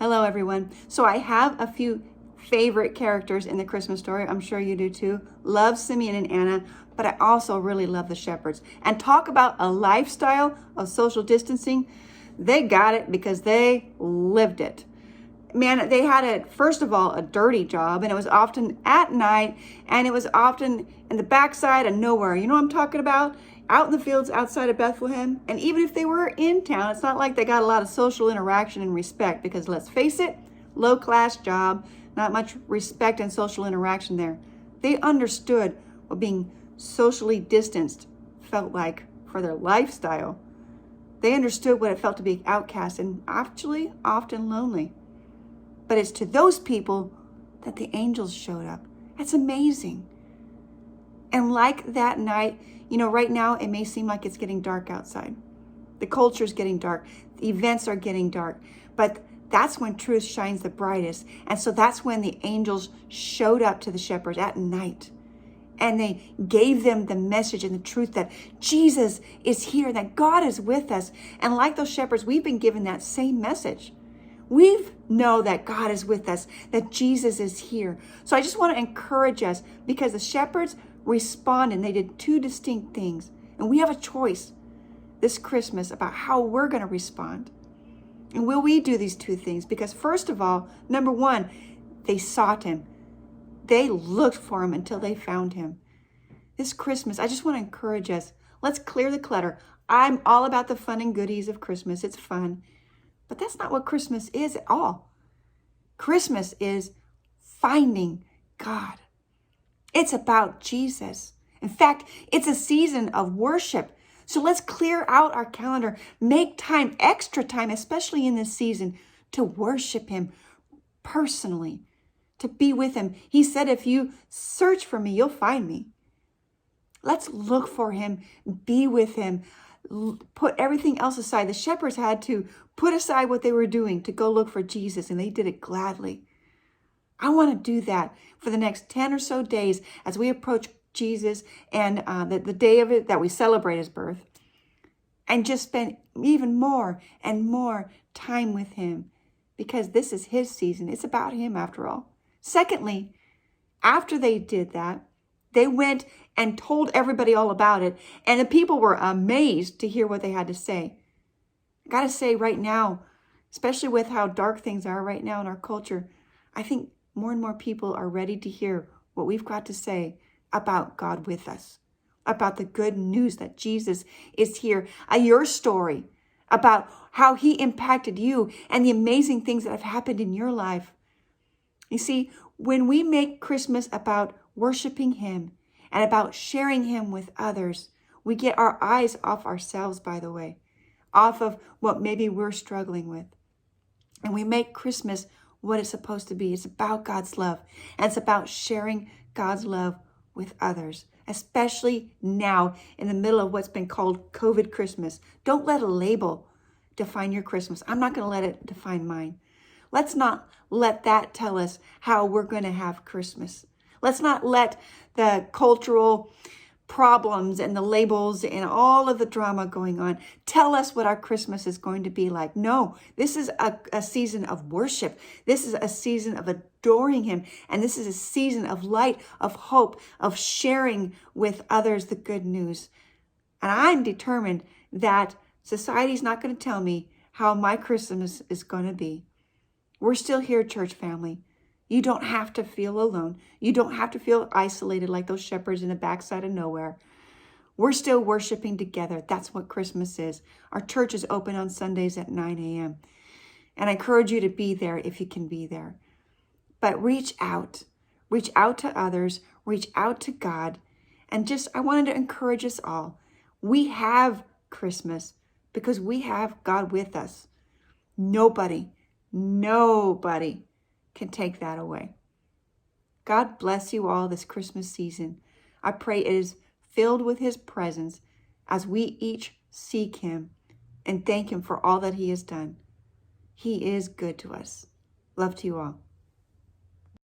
Hello, everyone. So I have a few favorite characters in the Christmas story. I'm sure you do too. Love Simeon and Anna, but I also really love the shepherds. And talk about a lifestyle of social distancing. They got it because they lived it. Man, they had first of all, a dirty job, and it was often at night, and it was often in the backside of nowhere. You know what I'm talking about? Out in the fields outside of Bethlehem. And even if they were in town, it's not like they got a lot of social interaction and respect, because let's face it, low class job, not much respect and social interaction there. They understood what being socially distanced felt like for their lifestyle. They understood what it felt to be outcast and actually often lonely. But it's to those people that the angels showed up. That's amazing. And like that night, right now it may seem like it's getting dark outside. The culture's getting dark. The events are getting dark. But that's when truth shines the brightest. And so that's when the angels showed up to the shepherds at night. And they gave them the message and the truth that Jesus is here, that God is with us. And like those shepherds, we've been given that same message. We know that God is with us, that Jesus is here. So I just want to encourage us, because the shepherds responded and they did two distinct things. And we have a choice this Christmas about how we're going to respond. And will we do these two things? Because first of all, number one, they sought him. They looked for him until they found him. This Christmas, I just want to encourage us. Let's clear the clutter. I'm all about the fun and goodies of Christmas. It's fun. But that's not what Christmas is at all. Christmas is finding God. It's about Jesus. In fact, it's a season of worship. So let's clear out our calendar, make time, extra time, especially in this season, to worship him personally, to be with him. He said, if you search for me, you'll find me. Let's look for him, be with him, put everything else aside. The shepherds had to put aside what they were doing to go look for Jesus, and they did it gladly. I want to do that for the next 10 or so days as we approach Jesus and the day of it that we celebrate his birth, and just spend even more and more time with him, because this is his season. It's about him after all. Secondly, after they did that, they went and told everybody all about it, and the people were amazed to hear what they had to say. I got to say right now, especially with how dark things are right now in our culture, I think more and more people are ready to hear what we've got to say about God with us, about the good news that Jesus is here, your story, about how he impacted you and the amazing things that have happened in your life. You see, when we make Christmas about worshiping him and about sharing him with others, we get our eyes off ourselves, by the way, off of what maybe we're struggling with. And we make Christmas what it's supposed to be. It's about God's love. And it's about sharing God's love with others, especially now in the middle of what's been called COVID Christmas. Don't let a label define your Christmas. I'm not going to let it define mine. Let's not let that tell us how we're going to have Christmas. Let's not let the cultural problems and the labels and all of the drama going on tell us what our Christmas is going to be like. No, this is a season of worship. This is a season of adoring him. And this is a season of light, of hope, of sharing with others the good news. And I'm determined that society's not going to tell me how my Christmas is going to be. We're still here, church family. You don't have to feel alone. You don't have to feel isolated like those shepherds in the backside of nowhere. We're still worshiping together. That's what Christmas is. Our church is open on Sundays at 9 a.m. And I encourage you to be there if you can be there. But reach out. Reach out to others. Reach out to God. And I wanted to encourage us all. We have Christmas because we have God with us. Nobody can take that away. God bless you all this Christmas season. I pray it is filled with his presence as we each seek him and thank him for all that he has done. He is good to us. Love to you all.